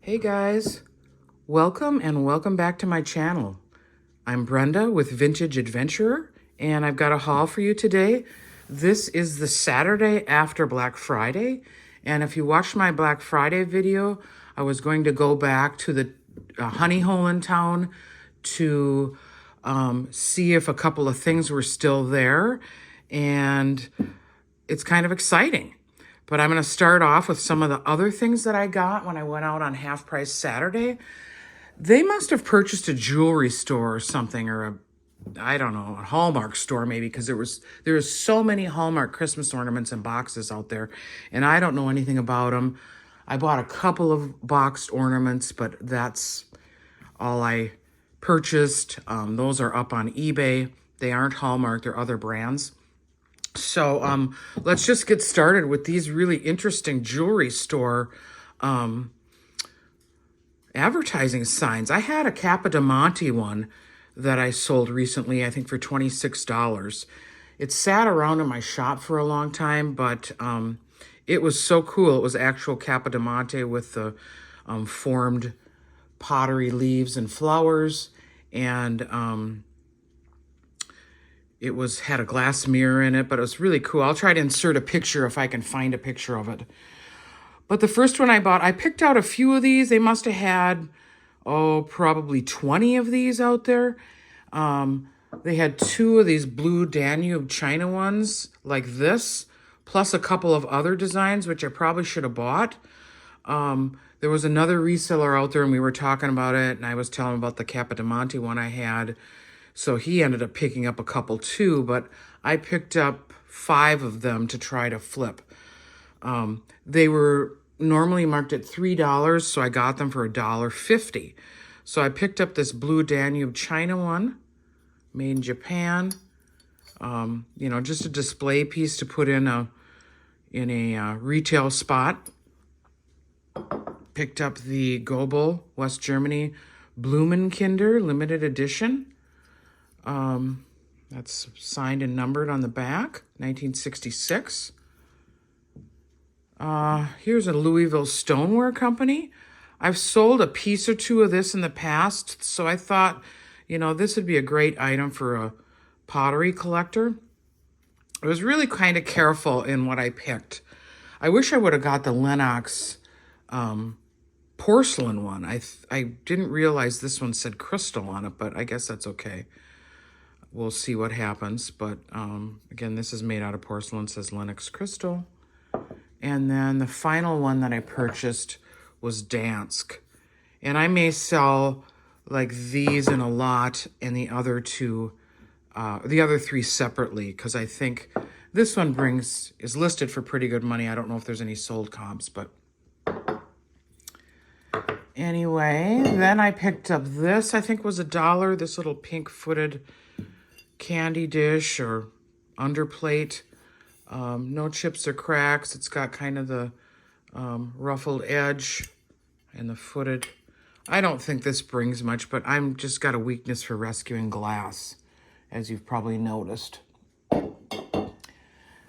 Hey guys, welcome and welcome back to my channel. I'm Brenda with Vintage Adventurer, and I've got a haul for you today. This is the Saturday after Black Friday, and if you watched my Black Friday video, I was going to go back to the honey hole in town to see if a couple of things were still there, and it's kind of exciting. But I'm going to start off with some of the other things that I got when I went out on Half Price Saturday. They must have purchased a jewelry store or something, or I don't know, a Hallmark store maybe, because there was so many Hallmark Christmas ornaments and boxes out there, and I don't know anything about them. I bought a couple of boxed ornaments, but that's all I purchased. Those are up on eBay. They aren't Hallmark, they're other brands. So let's just get started with these really interesting jewelry store advertising signs. I had a Capodimonte one that I sold recently, I think for $26. It sat around in my shop for a long time, but it was so cool. It was actual Capodimonte with the formed pottery leaves and flowers, and it had a glass mirror in it, but it was really cool. I'll try to insert a picture if I can find a picture of it. But the first one I bought, I picked out a few of these. They must have had, probably 20 of these out there. They had two of these blue Danube China ones like this, plus a couple of other designs, which I probably should have bought. There was another reseller out there, and we were talking about it, and I was telling him about the Capodimonte one I had. So he ended up picking up a couple too, but I picked up 5 of them to try to flip. They were normally marked at $3, so I got them for $1.50. So I picked up this blue Danube China one, made in Japan. Just a display piece to put in a retail spot. Picked up the Gobel, West Germany, Blumenkinder limited edition. That's signed and numbered on the back, 1966. Here's a Louisville Stoneware Company. I've sold a piece or two of this in the past, so I thought, this would be a great item for a pottery collector. I was really kind of careful in what I picked. I wish I would have got the Lenox porcelain one. I didn't realize this one said crystal on it, but I guess that's okay. We'll see what happens, but again, this is made out of porcelain, says Lenox Crystal. And then the final one that I purchased was Dansk. And I may sell like these in a lot and the other 3 separately, because I think this one is listed for pretty good money. I don't know if there's any sold comps, but anyway, then I picked up this, I think was $1, this little pink-footed candy dish or underplate. No chips or cracks. It's got kind of the ruffled edge and the footed. I don't think this brings much, but I'm just got a weakness for rescuing glass, as you've probably noticed.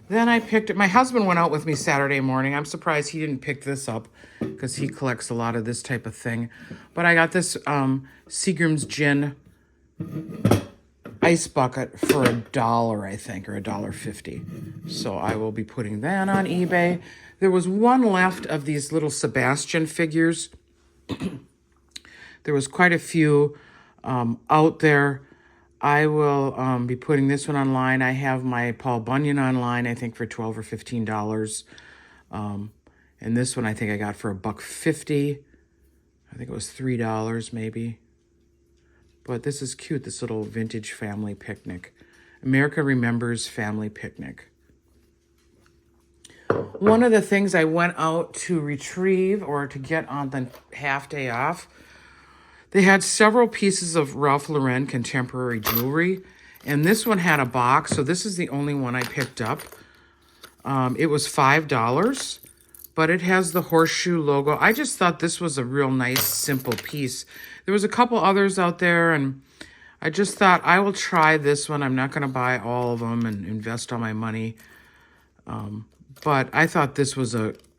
Then I picked it. My husband went out with me Saturday morning. I'm surprised he didn't pick this up because he collects a lot of this type of thing. But I got this Seagram's Gin ice bucket for $1, I think, or $1.50. So I will be putting that on eBay. There was one left of these little Sebastian figures. There was quite a few out there. I will be putting this one online. I have my Paul Bunyan online, I think for $12 or $15. And this one I think I got for $1.50. I think it was $3 maybe. But this is cute, this little vintage family picnic. America Remembers Family Picnic. One of the things I went out to retrieve or to get on the half day off, they had several pieces of Ralph Lauren contemporary jewelry. And this one had a box, so this is the only one I picked up. It was $5, but it has the horseshoe logo. I just thought this was a real nice, simple piece. There was a couple others out there, and I just thought I will try this one. I'm not going to buy all of them and invest all my money. But I thought this was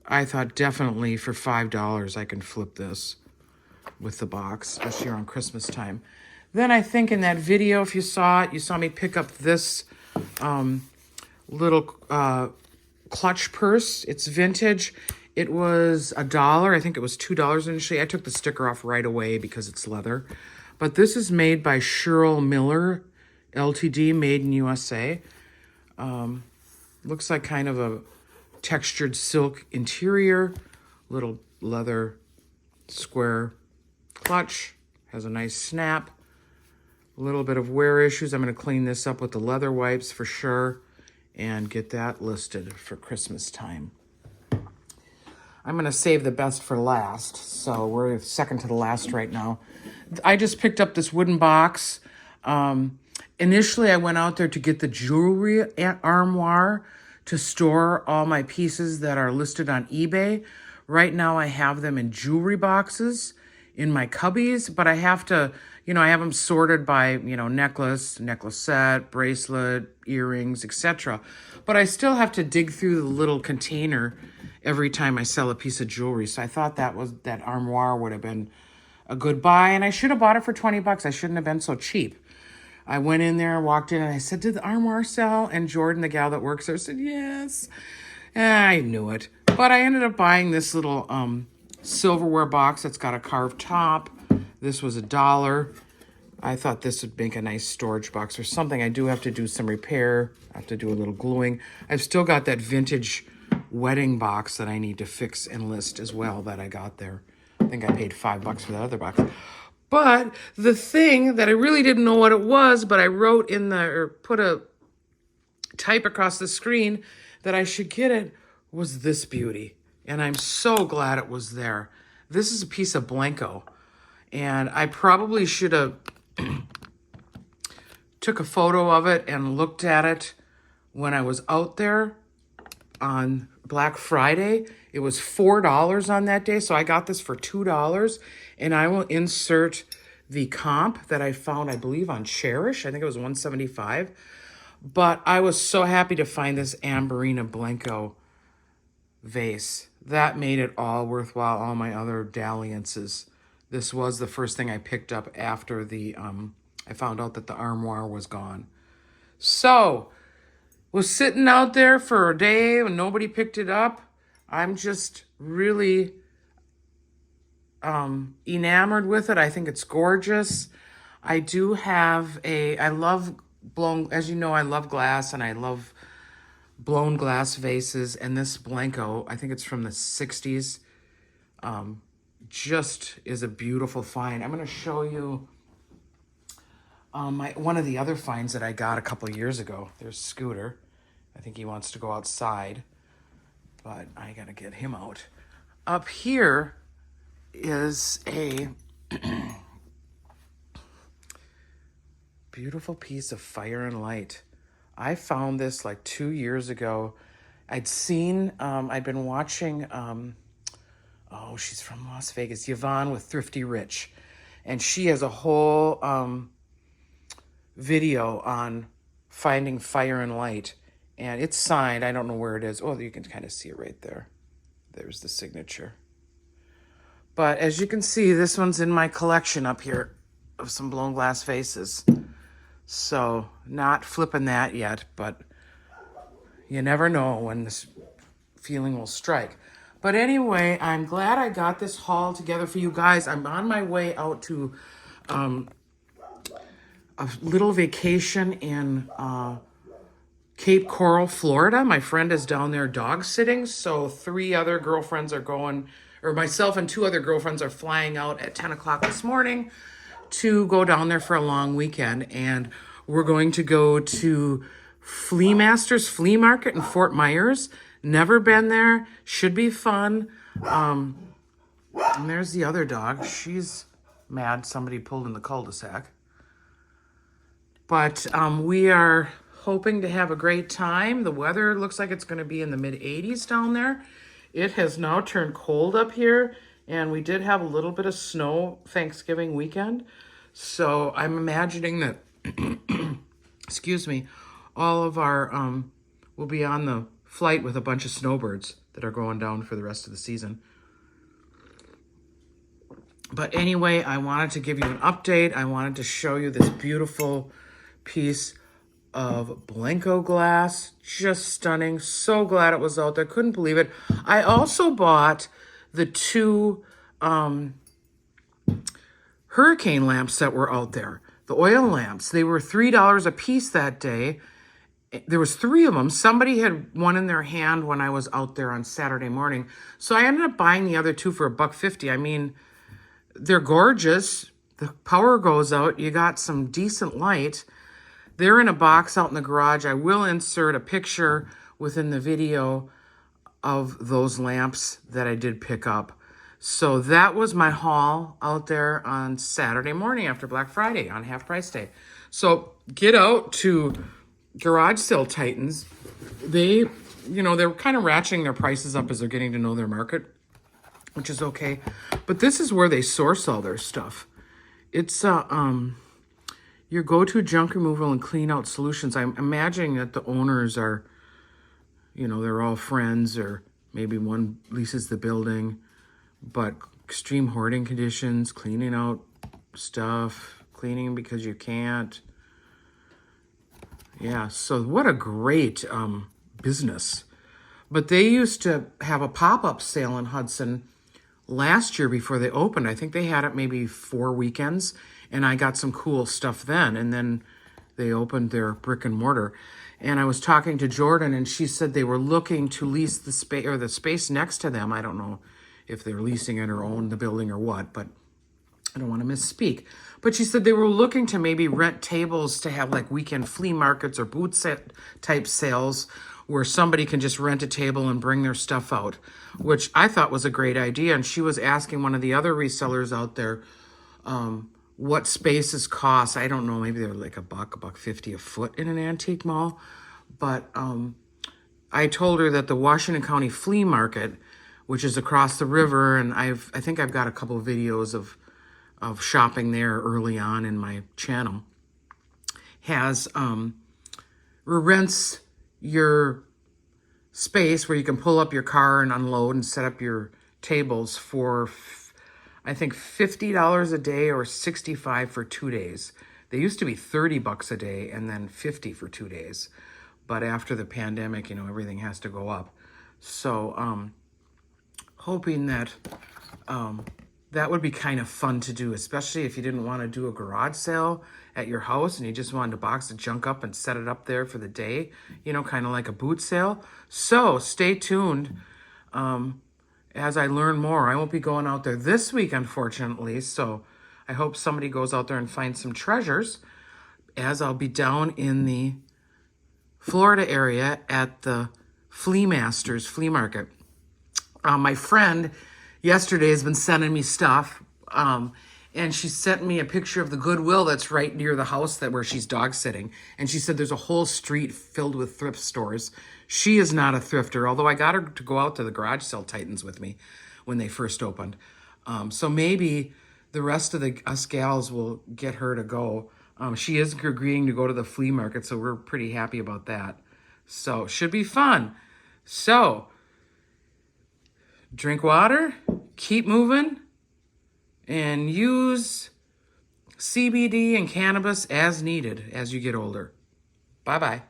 I thought definitely for $5 I can flip this. with the box, especially around Christmas time. Then I think in that video, if you saw it, you saw me pick up this little clutch purse. It's vintage. It was $1. I think it was $2 initially. I took the sticker off right away because it's leather. But this is made by Sherrill Miller, Ltd., made in USA. Looks like kind of a textured silk interior, little leather square clutch, has a nice snap, a little bit of wear issues. I'm going to clean this up with the leather wipes for sure and get that listed for Christmas time. I'm going to save the best for last, so we're second to the last right now. I just picked up this wooden box. Initially, I went out there to get the jewelry armoire to store all my pieces that are listed on eBay. Right now, I have them in jewelry boxes in my cubbies, but I have to, I have them sorted by, necklace set, bracelet, earrings, etc. But I still have to dig through the little container every time I sell a piece of jewelry. So I thought that armoire would have been a good buy, and I should have bought it for 20 bucks. I shouldn't have been so cheap. I went in there, walked in, and I said, did the armoire sell? And Jordan, the gal that works there, said, yes. I knew it. But I ended up buying this little silverware box that's got a carved top. This was $1. I thought this would make a nice storage box or something. I do have to do some repair. I have to do a little gluing. I've still got that vintage wedding box that I need to fix and list as well that I got there. I think I paid $5 for that other box. But the thing that I really didn't know what it was, but I wrote in or put a type across the screen that I should get it, was this beauty. And I'm so glad it was there. This is a piece of Blenko. And I probably should have took a photo of it and looked at it when I was out there on Black Friday. It was $4 on that day, so I got this for $2, and I will insert the comp that I found, I believe, on Cherish. I think it was $175, but I was so happy to find this Amberina Blenko vase. That made it all worthwhile, all my other dalliances. This was the first thing I picked up after I found out that the armoire was gone. So, was sitting out there for a day and nobody picked it up. I'm just really enamored with it. I think it's gorgeous. I do have I love blown, as you know, I love glass and I love blown glass vases. And this Blenko, I think it's from the 60s, just is a beautiful find. I'm going to show you one of the other finds that I got a couple years ago. There's Scooter. I think he wants to go outside, but I got to get him out. Up here is a beautiful piece of fire and light. I found this like 2 years ago. I'd been watching, she's from Las Vegas, Yvonne with Thrifty Rich. And she has a whole video on finding fire and light. And it's signed. I don't know where it is. Oh, you can kind of see it right there. There's the signature. But as you can see, this one's in my collection up here of some blown glass vases. So not flipping that yet, but you never know when this feeling will strike. But anyway, I'm glad I got this haul together for you guys. I'm on my way out to a little vacation in Cape Coral, Florida. My friend is down there dog sitting, so 3 other girlfriends are going, or myself and 2 other girlfriends are flying out at 10 o'clock this morning to go down there for a long weekend. And we're going to go to Flea Masters Flea Market in Fort Myers. Never been there. Should be fun. And there's the other dog. She's mad somebody pulled in the cul-de-sac. But we are hoping to have a great time. The weather looks like it's going to be in the mid-80s down there. It has now turned cold up here, and we did have a little bit of snow Thanksgiving weekend. So I'm imagining that, excuse me, all of our, will be on the flight with a bunch of snowbirds that are going down for the rest of the season. But anyway, I wanted to give you an update. I wanted to show you this beautiful piece of Blenko glass. Just stunning. So glad it was out there. Couldn't believe it. I also bought the two hurricane lamps that were out there. The oil lamps. They were $3 a piece that day. There was 3 of them. Somebody had one in their hand when I was out there on Saturday morning. So I ended up buying the other 2 for $1.50. I mean, they're gorgeous. The power goes out. You got some decent light. They're in a box out in the garage. I will insert a picture within the video of those lamps that I did pick up. So that was my haul out there on Saturday morning after Black Friday on half price day. So get out to Garage Sale Titans. They, they're kind of ratcheting their prices up as they're getting to know their market, which is okay. But this is where they source all their stuff. It's your go-to junk removal and clean out solutions. I'm imagining that the owners are, they're all friends, or maybe one leases the building, but extreme hoarding conditions, cleaning out stuff, cleaning because you can't. Yeah, so what a great business. But they used to have a pop-up sale in Hudson last year before they opened. I think they had it maybe 4 weekends, and I got some cool stuff then. And then they opened their brick and mortar. And I was talking to Jordan, and she said they were looking to lease the space, or the space next to them. I don't know if they're leasing it or own the building or what, but I don't want to misspeak. But she said they were looking to maybe rent tables to have like weekend flea markets or boot set type sales where somebody can just rent a table and bring their stuff out, which I thought was a great idea. And she was asking one of the other resellers out there what spaces cost. I don't know, maybe they're like $1.50 a foot in an antique mall. But I told her that the Washington County Flea Market, which is across the river, and I think I've got a couple of videos of shopping there early on in my channel, has rents your space where you can pull up your car and unload and set up your tables for, I think, $50 a day or $65 for 2 days. They used to be $30 a day and then $50 for 2 days. But after the pandemic, everything has to go up. So hoping that that would be kind of fun to do, especially if you didn't want to do a garage sale at your house and you just wanted to box the junk up and set it up there for the day, kind of like a boot sale. So stay tuned as I learn more. I won't be going out there this week, unfortunately, so I hope somebody goes out there and finds some treasures, as I'll be down in the Florida area at the Flea Masters Flea Market. My friend yesterday has been sending me stuff, and she sent me a picture of the Goodwill that's right near the house where she's dog sitting. And she said there's a whole street filled with thrift stores. She is not a thrifter, although I got her to go out to the Garage Sale Titans with me when they first opened. So maybe the rest of us gals will get her to go. She is agreeing to go to the flea market, so we're pretty happy about that. So should be fun. So drink water, keep moving, and use CBD and cannabis as needed as you get older. Bye-bye.